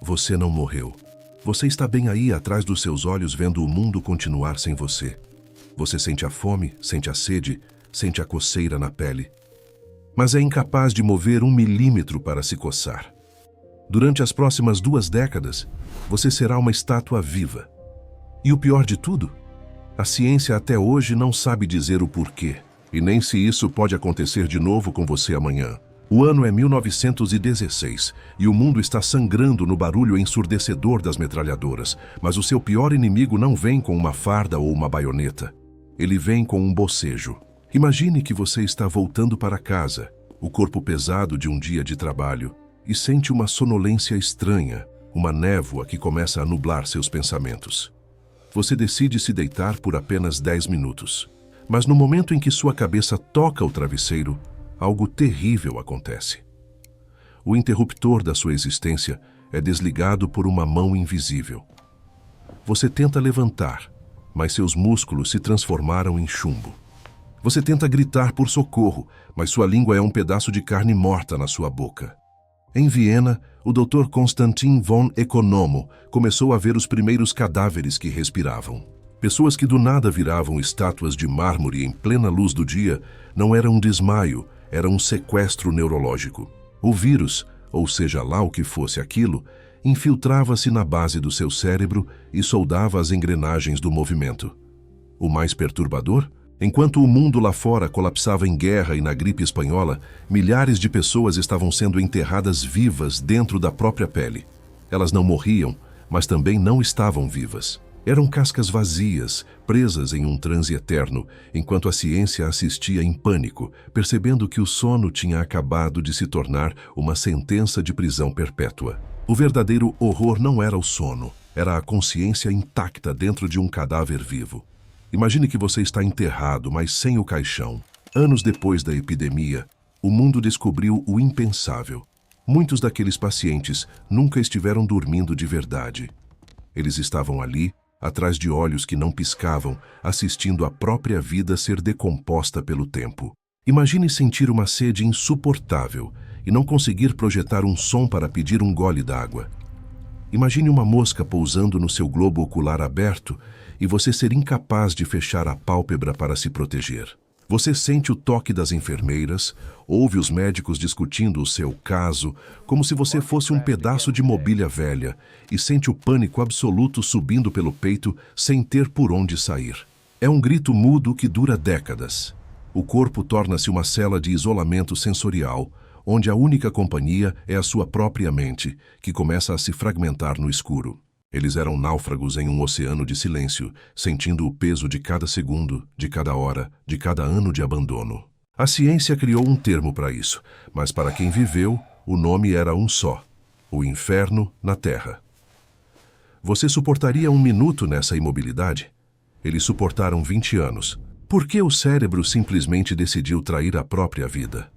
Você não morreu. Você está bem aí atrás dos seus olhos vendo o mundo continuar sem você. Você sente a fome, sente a sede, sente a coceira na pele. Mas é incapaz de mover 1 milímetro para se coçar. Durante as próximas 2 décadas, você será uma estátua viva. E o pior de tudo? A ciência até hoje não sabe dizer o porquê, e nem se isso pode acontecer de novo com você amanhã. O ano é 1916 e o mundo está sangrando no barulho ensurdecedor das metralhadoras, mas o seu pior inimigo não vem com uma farda ou uma baioneta. Ele vem com um bocejo. Imagine que você está voltando para casa, o corpo pesado de um dia de trabalho, e sente uma sonolência estranha, uma névoa que começa a nublar seus pensamentos. Você decide se deitar por apenas 10 minutos. Mas no momento em que sua cabeça toca o travesseiro, algo terrível acontece. O interruptor da sua existência é desligado por uma mão invisível. Você tenta levantar, mas seus músculos se transformaram em chumbo. Você tenta gritar por socorro, mas sua língua é um pedaço de carne morta na sua boca. Em Viena, o Dr. Konstantin von Economo começou a ver os primeiros cadáveres que respiravam. Pessoas que do nada viravam estátuas de mármore em plena luz do dia não era um desmaio, era um sequestro neurológico. O vírus, ou seja lá o que fosse aquilo, infiltrava-se na base do seu cérebro e soldava as engrenagens do movimento. O mais perturbador? Enquanto o mundo lá fora colapsava em guerra e na gripe espanhola, milhares de pessoas estavam sendo enterradas vivas dentro da própria pele. Elas não morriam, mas também não estavam vivas. Eram cascas vazias, presas em um transe eterno, enquanto a ciência assistia em pânico, percebendo que o sono tinha acabado de se tornar uma sentença de prisão perpétua. O verdadeiro horror não era o sono, era a consciência intacta dentro de um cadáver vivo. Imagine que você está enterrado, mas sem o caixão. Anos depois da epidemia, o mundo descobriu o impensável. Muitos daqueles pacientes nunca estiveram dormindo de verdade. Eles estavam ali, atrás de olhos que não piscavam, assistindo a própria vida ser decomposta pelo tempo. Imagine sentir uma sede insuportável e não conseguir projetar um som para pedir um gole d'água. Imagine uma mosca pousando no seu globo ocular aberto e você ser incapaz de fechar a pálpebra para se proteger. Você sente o toque das enfermeiras, ouve os médicos discutindo o seu caso, como se você fosse um pedaço de mobília velha, e sente o pânico absoluto subindo pelo peito sem ter por onde sair. É um grito mudo que dura décadas. O corpo torna-se uma cela de isolamento sensorial, onde a única companhia é a sua própria mente, que começa a se fragmentar no escuro. Eles eram náufragos em um oceano de silêncio, sentindo o peso de cada segundo, de cada hora, de cada ano de abandono. A ciência criou um termo para isso, mas para quem viveu, o nome era um só: o inferno na Terra. Você suportaria 1 minuto nessa imobilidade? Eles suportaram 20 anos. Por que o cérebro simplesmente decidiu trair a própria vida?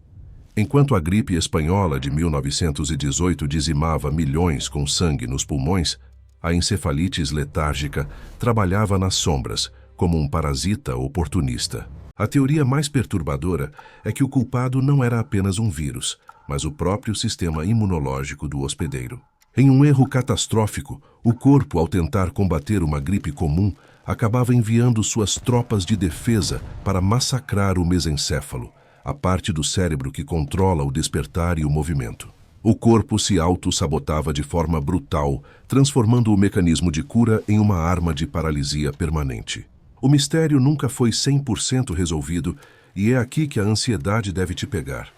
Enquanto a gripe espanhola de 1918 dizimava milhões com sangue nos pulmões, a encefalites letárgica trabalhava nas sombras, como um parasita oportunista. A teoria mais perturbadora é que o culpado não era apenas um vírus, mas o próprio sistema imunológico do hospedeiro. Em um erro catastrófico, o corpo, ao tentar combater uma gripe comum, acabava enviando suas tropas de defesa para massacrar o mesencéfalo, a parte do cérebro que controla o despertar e o movimento. O corpo se auto-sabotava de forma brutal, transformando o mecanismo de cura em uma arma de paralisia permanente. O mistério nunca foi 100% resolvido e é aqui que a ansiedade deve te pegar.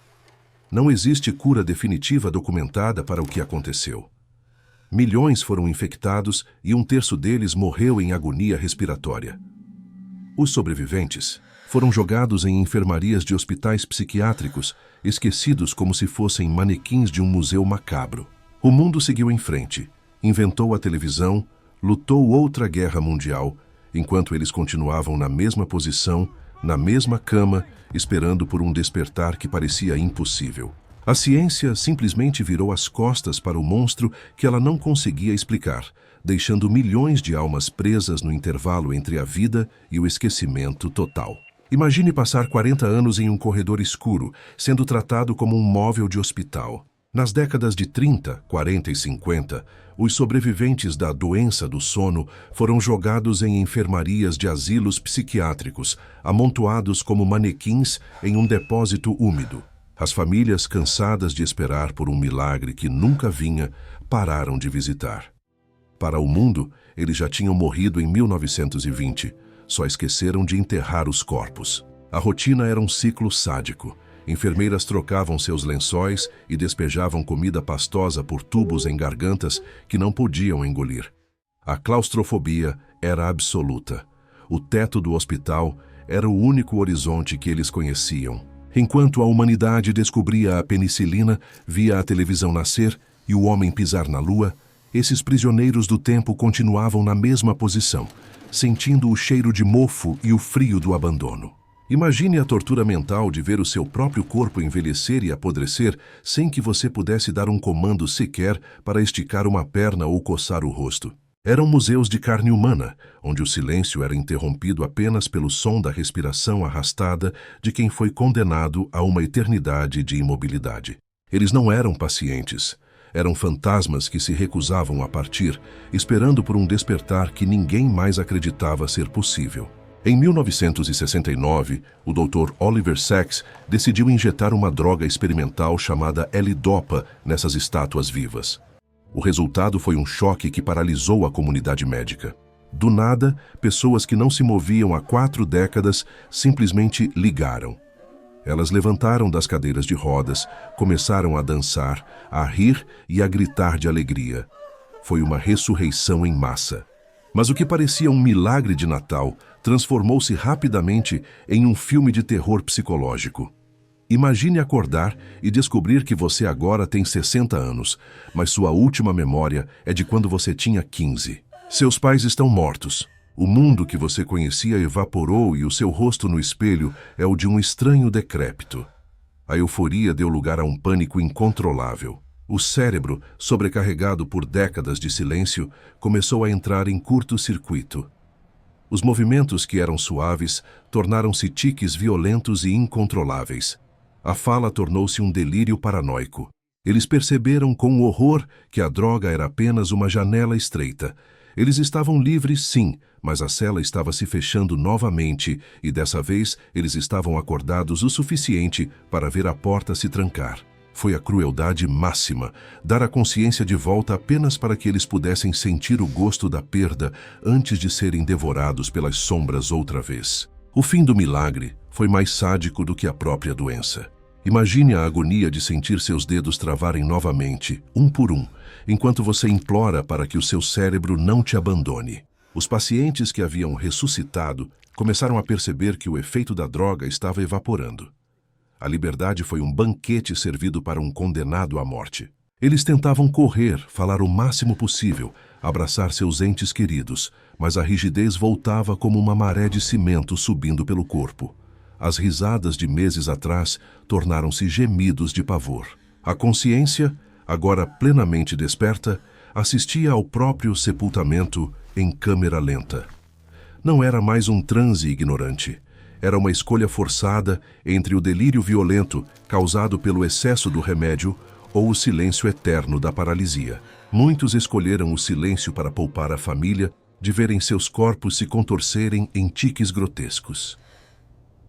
Não existe cura definitiva documentada para o que aconteceu. Milhões foram infectados e 1/3 deles morreu em agonia respiratória. Os sobreviventes foram jogados em enfermarias de hospitais psiquiátricos, esquecidos como se fossem manequins de um museu macabro. O mundo seguiu em frente, inventou a televisão, lutou outra guerra mundial, enquanto eles continuavam na mesma posição, na mesma cama, esperando por um despertar que parecia impossível. A ciência simplesmente virou as costas para o monstro que ela não conseguia explicar, deixando milhões de almas presas no intervalo entre a vida e o esquecimento total. Imagine passar 40 anos em um corredor escuro, sendo tratado como um móvel de hospital. Nas décadas de 30, 40 e 50, os sobreviventes da doença do sono foram jogados em enfermarias de asilos psiquiátricos, amontoados como manequins em um depósito úmido. As famílias, cansadas de esperar por um milagre que nunca vinha, pararam de visitar. Para o mundo, eles já tinham morrido em 1920, só esqueceram de enterrar os corpos. A rotina era um ciclo sádico. Enfermeiras trocavam seus lençóis e despejavam comida pastosa por tubos em gargantas que não podiam engolir. A claustrofobia era absoluta. O teto do hospital era o único horizonte que eles conheciam. Enquanto a humanidade descobria a penicilina, via a televisão nascer e o homem pisar na lua, esses prisioneiros do tempo continuavam na mesma posição, sentindo o cheiro de mofo e o frio do abandono. Imagine a tortura mental de ver o seu próprio corpo envelhecer e apodrecer sem que você pudesse dar um comando sequer para esticar uma perna ou coçar o rosto. Eram museus de carne humana, onde o silêncio era interrompido apenas pelo som da respiração arrastada de quem foi condenado a uma eternidade de imobilidade. Eles não eram pacientes. Eram fantasmas que se recusavam a partir, esperando por um despertar que ninguém mais acreditava ser possível. Em 1969, o Dr. Oliver Sacks decidiu injetar uma droga experimental chamada L-Dopa nessas estátuas vivas. O resultado foi um choque que paralisou a comunidade médica. Do nada, pessoas que não se moviam há 4 décadas simplesmente ligaram. Elas levantaram das cadeiras de rodas, começaram a dançar, a rir e a gritar de alegria. Foi uma ressurreição em massa. Mas o que parecia um milagre de Natal transformou-se rapidamente em um filme de terror psicológico. Imagine acordar e descobrir que você agora tem 60 anos, mas sua última memória é de quando você tinha 15. Seus pais estão mortos. O mundo que você conhecia evaporou e o seu rosto no espelho é o de um estranho decrépito. A euforia deu lugar a um pânico incontrolável. O cérebro, sobrecarregado por décadas de silêncio, começou a entrar em curto-circuito. Os movimentos que eram suaves tornaram-se tiques violentos e incontroláveis. A fala tornou-se um delírio paranoico. Eles perceberam com horror que a droga era apenas uma janela estreita. Eles estavam livres, sim, mas a cela estava se fechando novamente e dessa vez eles estavam acordados o suficiente para ver a porta se trancar. Foi a crueldade máxima, dar a consciência de volta apenas para que eles pudessem sentir o gosto da perda antes de serem devorados pelas sombras outra vez. O fim do milagre foi mais sádico do que a própria doença. Imagine a agonia de sentir seus dedos travarem novamente, um por um, enquanto você implora para que o seu cérebro não te abandone. Os pacientes que haviam ressuscitado começaram a perceber que o efeito da droga estava evaporando. A liberdade foi um banquete servido para um condenado à morte. Eles tentavam correr, falar o máximo possível, abraçar seus entes queridos, mas a rigidez voltava como uma maré de cimento subindo pelo corpo. As risadas de meses atrás tornaram-se gemidos de pavor. A consciência, agora plenamente desperta, assistia ao próprio sepultamento em câmera lenta. Não era mais um transe ignorante. Era uma escolha forçada entre o delírio violento causado pelo excesso do remédio ou o silêncio eterno da paralisia. Muitos escolheram o silêncio para poupar a família de verem seus corpos se contorcerem em tiques grotescos.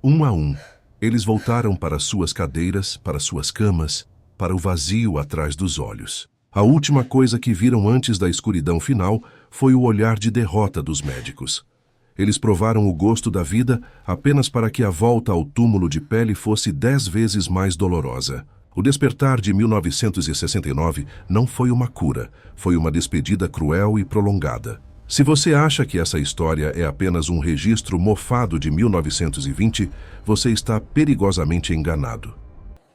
Um a um, eles voltaram para suas cadeiras, para suas camas, para o vazio atrás dos olhos. A última coisa que viram antes da escuridão final foi o olhar de derrota dos médicos. Eles provaram o gosto da vida apenas para que a volta ao túmulo de pele fosse 10 vezes mais dolorosa. O despertar de 1969 não foi uma cura, foi uma despedida cruel e prolongada. Se você acha que essa história é apenas um registro mofado de 1920, você está perigosamente enganado.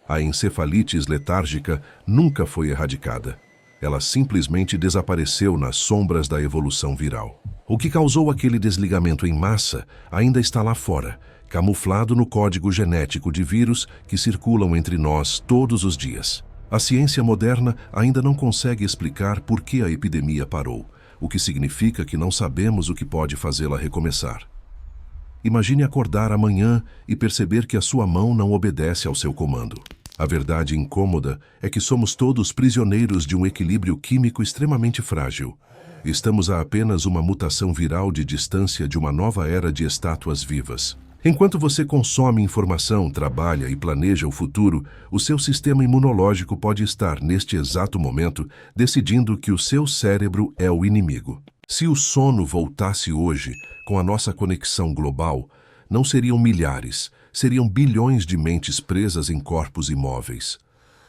A encefalite letárgica nunca foi erradicada. Ela simplesmente desapareceu nas sombras da evolução viral. O que causou aquele desligamento em massa ainda está lá fora, camuflado no código genético de vírus que circulam entre nós todos os dias. A ciência moderna ainda não consegue explicar por que a epidemia parou, o que significa que não sabemos o que pode fazê-la recomeçar. Imagine acordar amanhã e perceber que a sua mão não obedece ao seu comando. A verdade incômoda é que somos todos prisioneiros de um equilíbrio químico extremamente frágil. Estamos a apenas uma mutação viral de distância de uma nova era de estátuas vivas. Enquanto você consome informação, trabalha e planeja o futuro, o seu sistema imunológico pode estar, neste exato momento, decidindo que o seu cérebro é o inimigo. Se o sono voltasse hoje, com a nossa conexão global, não seriam milhares, seriam bilhões de mentes presas em corpos imóveis.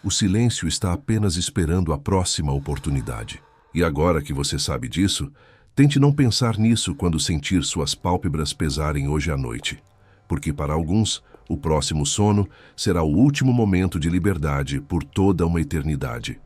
O silêncio está apenas esperando a próxima oportunidade. E agora que você sabe disso, tente não pensar nisso quando sentir suas pálpebras pesarem hoje à noite. Porque para alguns, o próximo sono será o último momento de liberdade por toda uma eternidade.